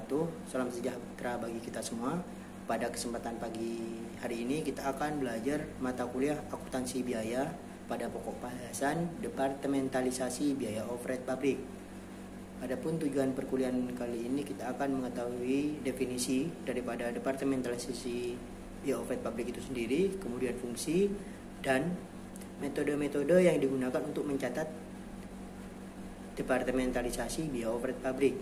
wabarakatuh. Salam sejahtera bagi kita semua. Pada kesempatan pagi hari ini kita akan belajar mata kuliah akuntansi biaya pada pokok bahasan departementalisasi biaya overhead pabrik. Adapun tujuan perkuliahan kali ini kita akan mengetahui definisi daripada departementalisasi biaya overhead pabrik itu sendiri, kemudian fungsi dan metode-metode yang digunakan untuk mencatat departementalisasi biaya overhead pabrik.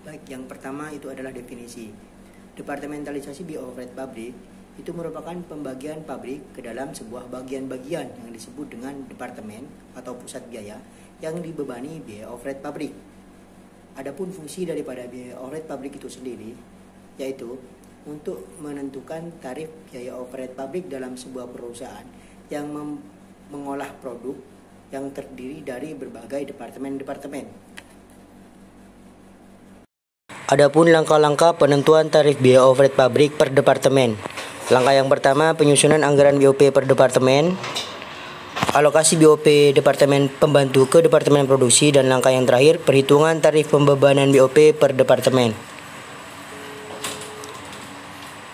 Baik, yang pertama itu adalah definisi. Departementalisasi biaya overhead pabrik itu merupakan pembagian pabrik ke dalam sebuah bagian-bagian yang disebut dengan departemen atau pusat biaya yang dibebani biaya overhead pabrik. Adapun fungsi daripada biaya overhead pabrik itu sendiri yaitu untuk menentukan tarif biaya overhead pabrik dalam sebuah perusahaan yang mengolah produk yang terdiri dari berbagai departemen-departemen. Adapun langkah-langkah penentuan tarif biaya overhead pabrik per departemen. Langkah yang pertama, penyusunan anggaran BOP per departemen, alokasi BOP departemen pembantu ke departemen produksi, dan langkah yang terakhir, perhitungan tarif pembebanan BOP per departemen.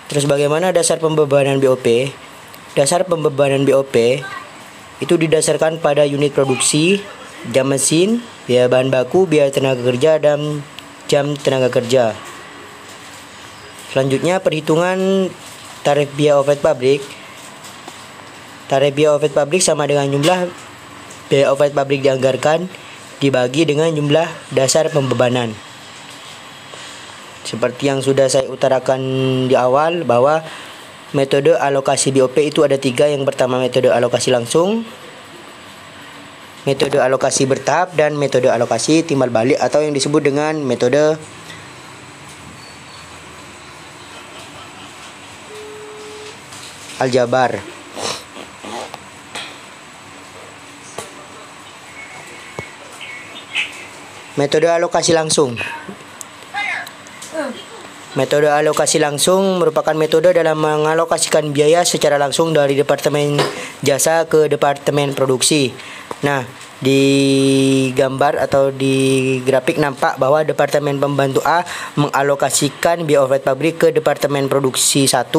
Terus bagaimana dasar pembebanan BOP? Dasar pembebanan BOP itu didasarkan pada unit produksi, jam mesin, biaya bahan baku, biaya tenaga kerja, dan jam tenaga kerja. Selanjutnya perhitungan tarif biaya overhead pabrik. Tarif biaya overhead pabrik sama dengan jumlah biaya overhead pabrik dianggarkan dibagi dengan jumlah dasar pembebanan. Seperti yang sudah saya utarakan di awal bahwa metode alokasi BOP itu ada 3. Yang pertama metode alokasi langsung, metode alokasi bertahap, dan metode alokasi timbal balik atau yang disebut dengan metode aljabar. Metode alokasi langsung. Metode alokasi langsung merupakan metode dalam mengalokasikan biaya secara langsung dari departemen jasa ke departemen produksi. Nah, di gambar atau di grafik nampak bahwa departemen pembantu A mengalokasikan biaya overhead pabrik ke departemen produksi 1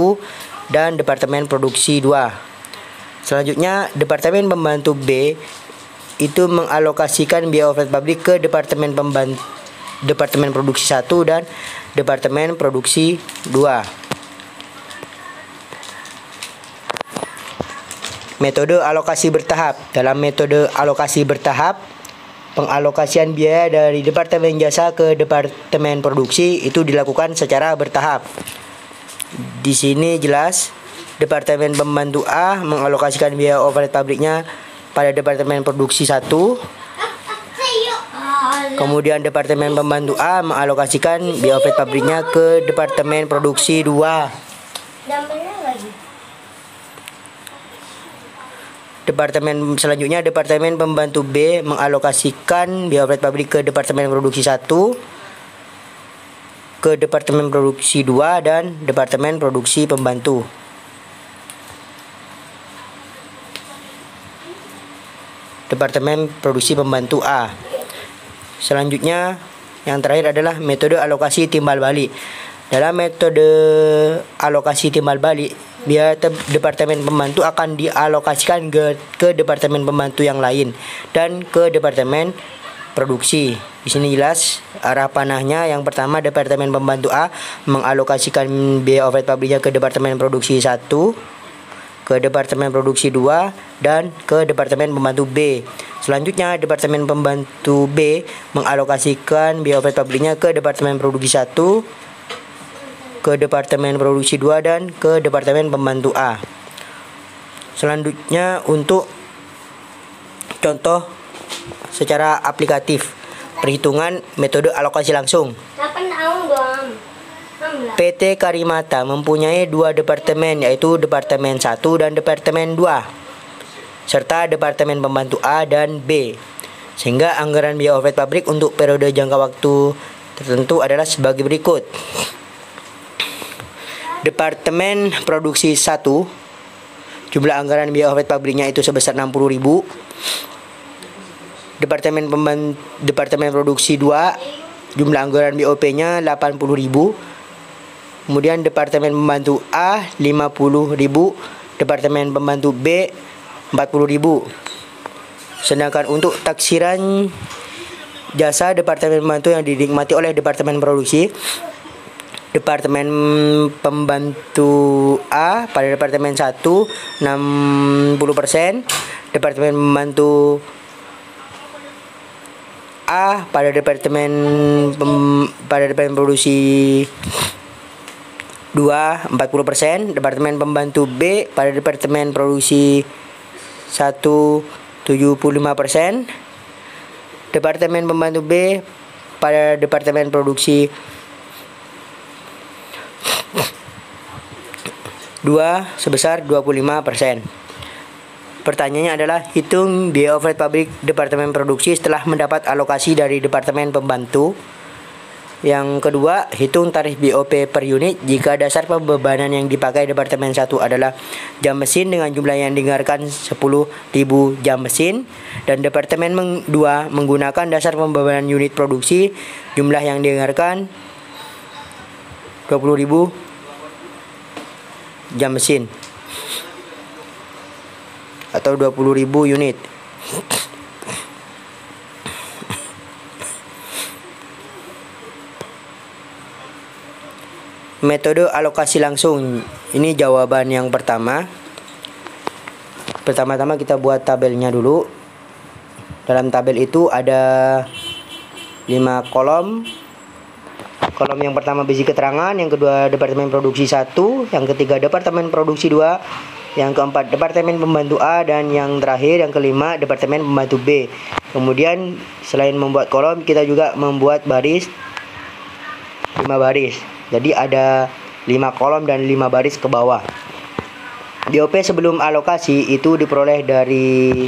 dan departemen produksi 2. Selanjutnya, departemen pembantu B itu mengalokasikan biaya overhead pabrik ke departemen produksi 1 dan departemen produksi 2. Metode alokasi bertahap. Dalam metode alokasi bertahap, pengalokasian biaya dari departemen jasa ke departemen produksi itu dilakukan secara bertahap. Di sini jelas, departemen pembantu A mengalokasikan biaya overhead pabriknya pada departemen produksi 1. Kemudian departemen pembantu A mengalokasikan biaya overhead pabriknya ke departemen produksi 2. Selanjutnya departemen pembantu B mengalokasikan biaya overhead pabrik ke departemen produksi 1, ke departemen produksi 2, dan departemen produksi pembantu. Departemen produksi pembantu A. Selanjutnya yang terakhir adalah metode alokasi timbal balik. Dalam metode alokasi timbal balik, biaya departemen pembantu akan dialokasikan ke departemen pembantu yang lain dan ke departemen produksi. Di sini jelas arah panahnya. Yang pertama, departemen pembantu A mengalokasikan biaya overhead pabriknya ke departemen produksi 1, ke departemen produksi 2, dan ke departemen pembantu B. Selanjutnya, departemen pembantu B mengalokasikan biaya overhead pabriknya ke departemen produksi 1, ke departemen produksi 2, dan ke departemen pembantu A. Selanjutnya untuk contoh secara aplikatif perhitungan metode alokasi langsung. PT Karimata mempunyai 2 departemen, yaitu departemen 1 dan departemen 2, serta departemen pembantu A dan B. Sehingga anggaran biaya overhead pabrik untuk periode jangka waktu tertentu adalah sebagai berikut. Departemen produksi 1, jumlah anggaran biaya overhead pabriknya itu sebesar 60.000. Departemen produksi 2 jumlah anggaran BOP-nya 80.000. Kemudian Departemen Pembantu A 50.000, Departemen Pembantu B 40.000. Sedangkan untuk taksiran jasa Departemen Pembantu yang dinikmati oleh Departemen Produksi, Departemen Pembantu A pada Departemen 1 60%, Departemen Pembantu A pada Departemen Produksi 2 40%, Departemen Pembantu B pada Departemen Produksi 1 75%, Departemen Pembantu B pada Departemen Produksi 2 sebesar 25%. Pertanyaannya adalah hitung biaya overhead pabrik Departemen Produksi setelah mendapat alokasi dari Departemen Pembantu. Yang kedua, hitung tarif BOP per unit jika dasar pembebanan yang dipakai Departemen 1 adalah jam mesin dengan jumlah yang dianggarkan 10.000 jam mesin, dan Departemen 2 menggunakan dasar pembebanan unit produksi jumlah yang dianggarkan 20.000 jam mesin atau 20.000 unit. Metode alokasi langsung. Ini jawaban yang pertama. Pertama-tama kita buat tabelnya dulu. Dalam tabel itu ada 5 kolom. Kolom yang pertama berisi keterangan, yang kedua Departemen Produksi 1, yang ketiga Departemen Produksi 2, yang keempat Departemen Pembantu A, dan yang terakhir yang kelima Departemen Pembantu B. Kemudian selain membuat kolom, kita juga membuat baris, 5 baris. Jadi ada 5 kolom dan 5 baris ke bawah. BOP sebelum alokasi itu diperoleh dari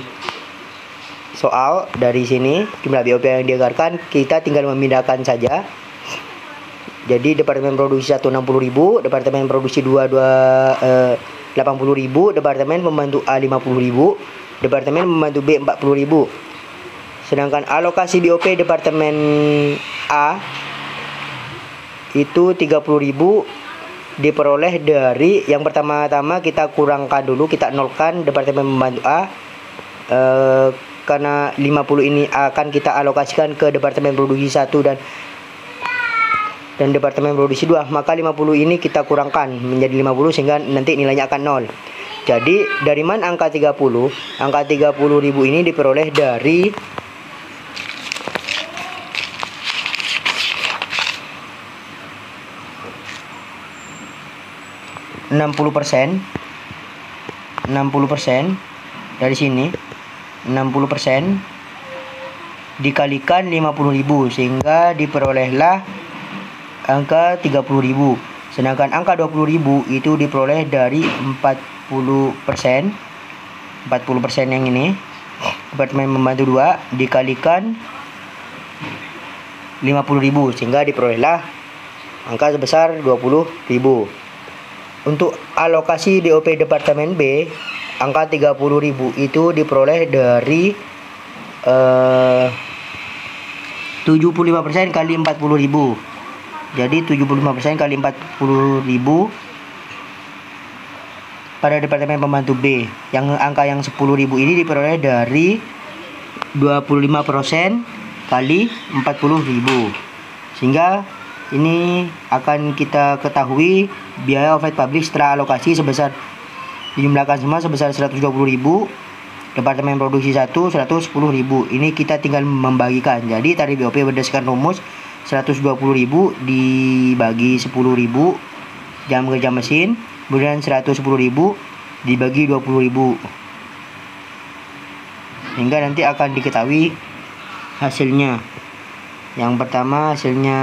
soal. Dari sini jumlah BOP yang dianggarkan, kita tinggal memindahkan saja. Jadi Departemen Produksi 1 60.000, Departemen Produksi 2 80.000, Departemen Pembantu A 50.000, Departemen Pembantu B 40.000. Sedangkan alokasi BOP Departemen A itu 30.000 diperoleh dari yang pertama-tama kita kurangkan dulu, kita nolkan Departemen Pembantu A, karena 50 ini akan kita alokasikan ke Departemen Produksi 1 dan Departemen Produksi 2, maka 50 ini kita kurangkan menjadi 50 sehingga nanti nilainya akan 0. Jadi dari mana angka 30? Angka 30.000 ini diperoleh dari 60% dari sini, 60% dikalikan 50.000 sehingga diperolehlah angka 30.000. Sedangkan angka 20.000 itu diperoleh dari 40%. 40% yang ini, Departemen Pembantu 2 dikalikan 50.000 sehingga diperolehlah angka sebesar 20.000. Untuk alokasi BOP Departemen B, angka 30.000 itu diperoleh dari 75% kali 40.000. Jadi 75% kali 40.000 pada Departemen Pembantu B. Yang angka yang 10.000 ini diperoleh dari 25% kali 40.000. Sehingga ini akan kita ketahui biaya overhead pabrik setelah alokasi sebesar, dijumlahkan semua sebesar 120.000, Departemen Produksi 1 110.000. Ini kita tinggal membagikan. Jadi tarif BOP berdasarkan rumus 120.000 dibagi 10.000 jam kerja mesin, kemudian 110.000 dibagi 20.000, hingga nanti akan diketahui hasilnya. Yang pertama hasilnya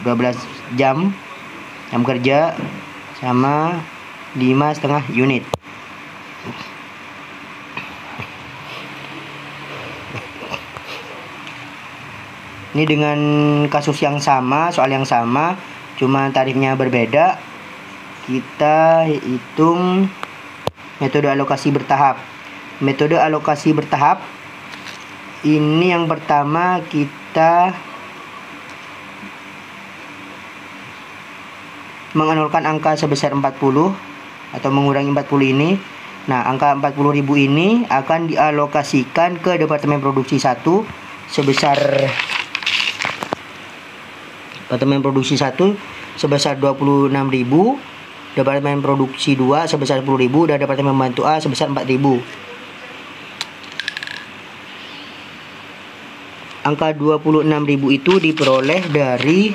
12 jam kerja sama 5,5 unit. Ini dengan kasus yang sama, soal yang sama, cuma tarifnya berbeda. Kita hitung metode alokasi bertahap. Metode alokasi bertahap ini yang pertama kita menganulkan angka sebesar 40 atau mengurangi 40 ini. Nah, angka 40.000 ini akan dialokasikan ke Departemen Produksi 1 sebesar Departemen Produksi 1 sebesar 26.000, Departemen Produksi 2 sebesar 10.000 dan Departemen Pembantu A sebesar 4.000. Angka 26.000 itu diperoleh dari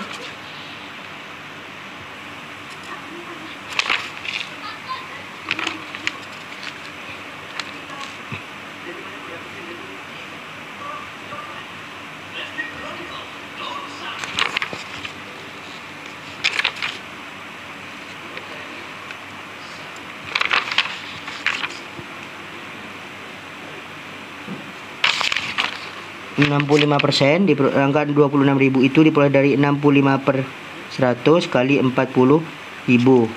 angka 26.000 itu diperoleh dari 65/100 kali 40.000.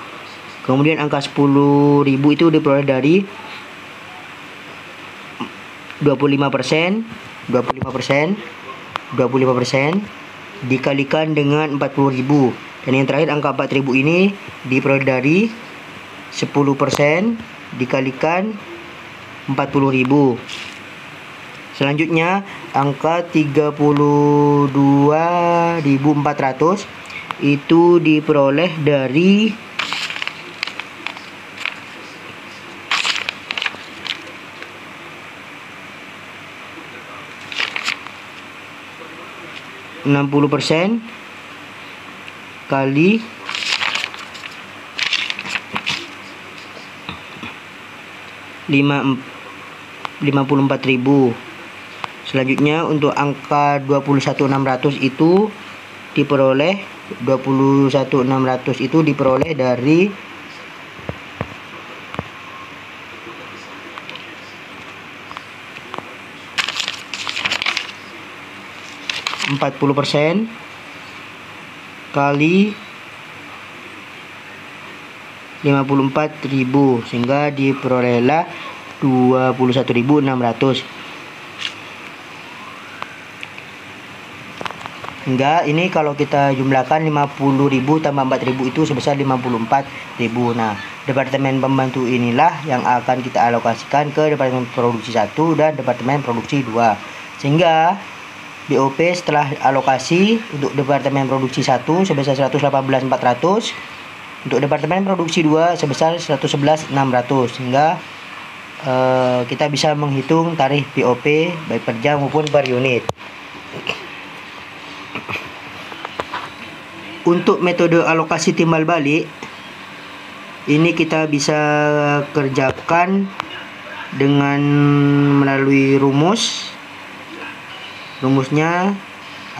Kemudian angka 10.000 itu diperoleh dari 25% dikalikan dengan 40.000. Dan yang terakhir angka 4.000 ini diperoleh dari 10% dikalikan 40.000. Selanjutnya angka 32.400 itu diperoleh dari 60% kali 54.000. Selanjutnya untuk angka 21.600 itu diperoleh dari 40% kali 54.000 sehingga diperolehlah 21.600. Hingga ini kalau kita jumlahkan 50.000 tambah 4.000 itu sebesar 54.000. Nah, Departemen Pembantu inilah yang akan kita alokasikan ke Departemen Produksi 1 dan Departemen Produksi 2. Sehingga BOP setelah alokasi untuk Departemen Produksi 1 sebesar 118.400, untuk Departemen Produksi 2 sebesar 111.600, sehingga kita bisa menghitung tarif BOP baik per jam maupun per unit. Untuk metode alokasi timbal balik ini kita bisa kerjakan dengan melalui rumus. Rumusnya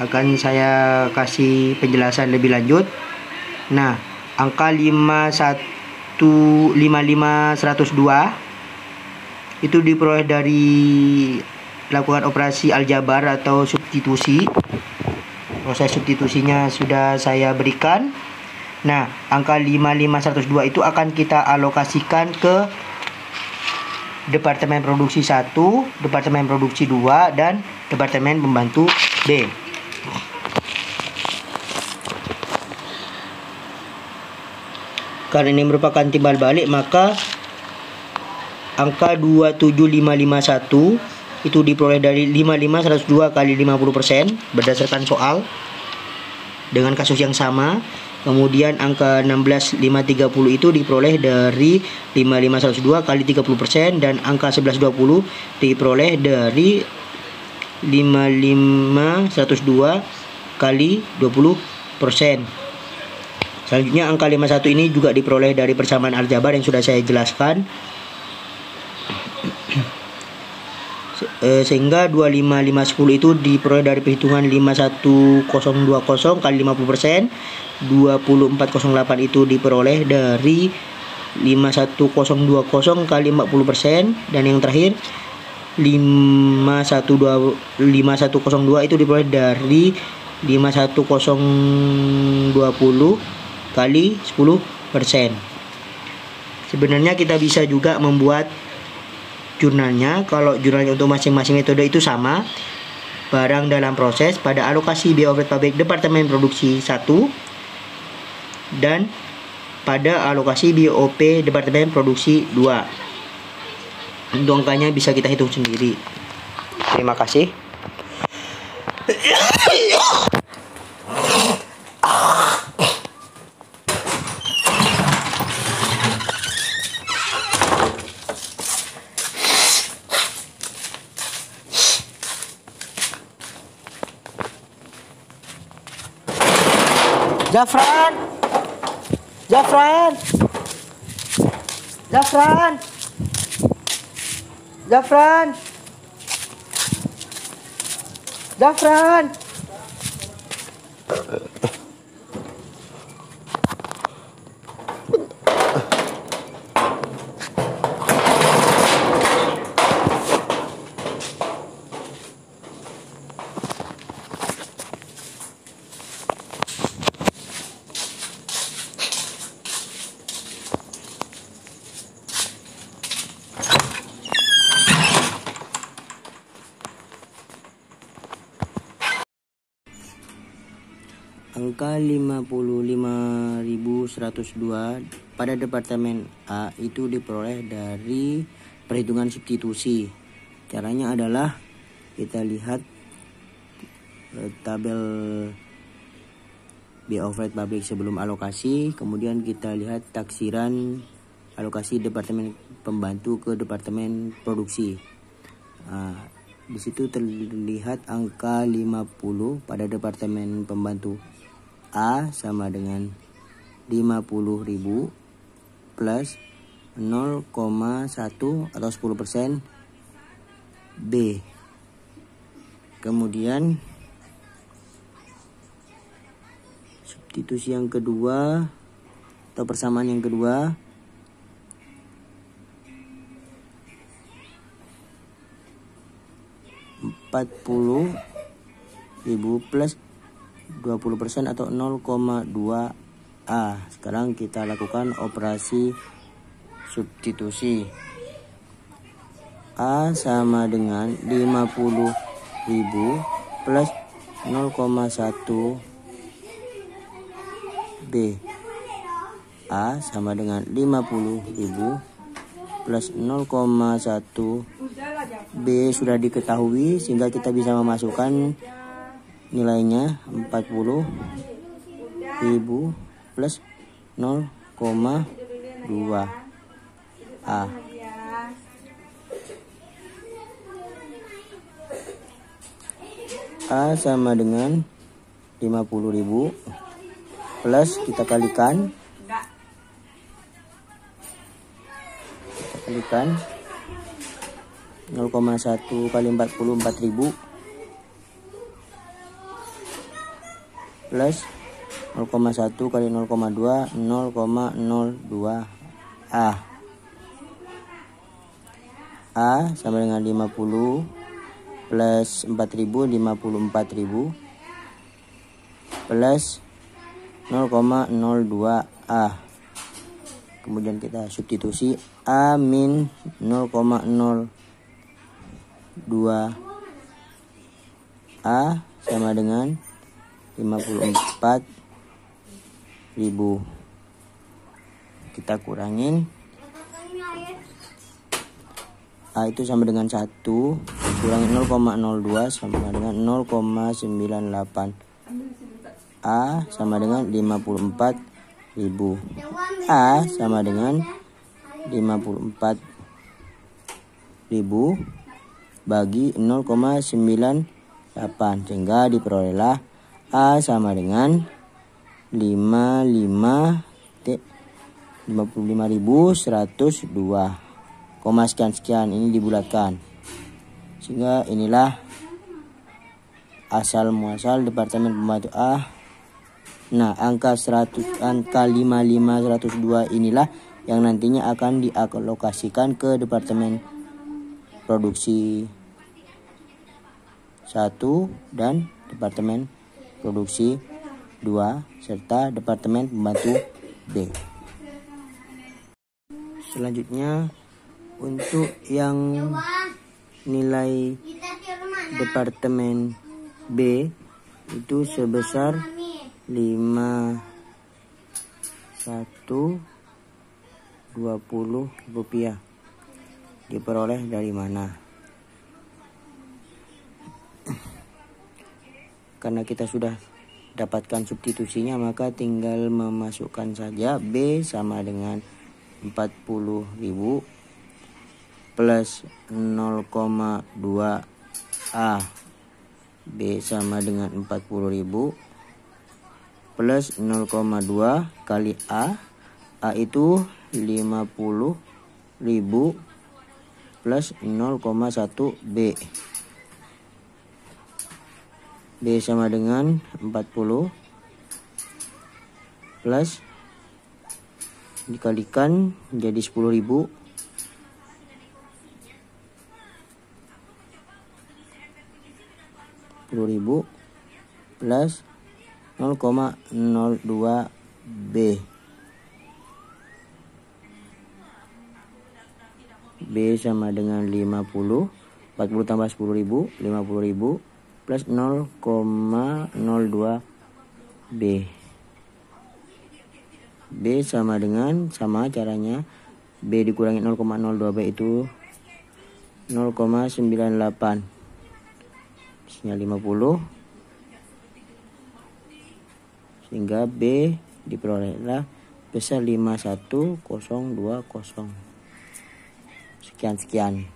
akan saya kasih penjelasan lebih lanjut. Nah, angka 55.102 itu diperoleh dari lakukan operasi aljabar atau substitusi. Proses substitusinya sudah saya berikan. Nah, angka 55.102 itu akan kita alokasikan ke Departemen Produksi 1, Departemen Produksi 2, dan Departemen Pembantu B. Karena ini merupakan timbal balik, maka angka 27551 itu diperoleh dari 55.102 kali 50% berdasarkan soal dengan kasus yang sama. Kemudian angka 16.530 itu diperoleh dari 55.102 kali 30% dan angka 1120 diperoleh dari 55.102 kali 20%. Selanjutnya angka 51 ini juga diperoleh dari persamaan aljabar yang sudah saya jelaskan. Sehingga 25510 itu diperoleh dari perhitungan 51020 kali 50%, 2408 itu diperoleh dari 51020 kali 40%, dan yang terakhir 5102 itu diperoleh dari 51020 kali 10%. Sebenarnya kita bisa juga membuat jurnalnya. Kalau jurnalnya untuk masing-masing metode itu sama. Barang dalam proses pada alokasi biaya overhead pabrik Departemen Produksi 1 dan pada alokasi BOP Departemen Produksi 2. Untuk angkanya bisa kita hitung sendiri. Terima kasih. Zafran, Zafran, Zafran, Zafran, Zafran. Angka 55.102 pada Departemen A itu diperoleh dari perhitungan substitusi. Caranya adalah kita lihat tabel biaya overhead pabrik sebelum alokasi, kemudian kita lihat taksiran alokasi Departemen Pembantu ke Departemen Produksi. Di situ terlihat angka 50 pada Departemen Pembantu A sama dengan 50.000 plus 0,1 atau 10% B. Kemudian substitusi yang kedua atau persamaan yang kedua Rp40.000 plus 20% atau 0,2 A. Sekarang kita lakukan operasi substitusi. A sama dengan 50.000 plus 0,1 B. A sama dengan 50.000 plus 0,1 B sudah diketahui sehingga kita bisa memasukkan nilainya 40.000 plus 0,2 A. A sama dengan 50.000 plus kita kalikan 0,1 kali 44.000 plus 0,1 kali 0,2 0,02 A. A sama dengan 50 plus 4.000 54.000 plus 0,02 A. Kemudian kita substitusi A min 0,02 A sama dengan 54.000. Kita kurangin A itu sama dengan 1, kurangin 0,02 sama dengan 0,98. A sama dengan 54.000. A sama dengan 54.000 bagi 0,98 sehingga diperolehlah A sama dengan 55.102, sekian ini dibulatkan. Sehingga inilah asal muasal Departemen Pembantu A. Nah, angka 55.102 inilah yang nantinya akan dialokasikan ke Departemen Produksi 1 dan Departemen Produksi 2 serta Departemen Pembantu B. Selanjutnya untuk yang nilai Departemen B itu sebesar 5 rupiah. Diperoleh dari mana? Karena kita sudah dapatkan substitusinya, maka tinggal memasukkan saja B sama dengan 40.000 plus 0,2 A. B sama dengan 40.000 plus 0,2 kali A. A itu 50.000 plus 0,1 B. B sama dengan 40 plus dikalikan jadi 10.000 plus 0,02 B. B sama dengan 50, 40 tambah 10.000, 50.000 plus 0,02 B. B sama dengan, sama caranya, B dikurangi 0,02 B itu 0,98. Isinya 50, sehingga B diperolehlah besar 51020. Sekian.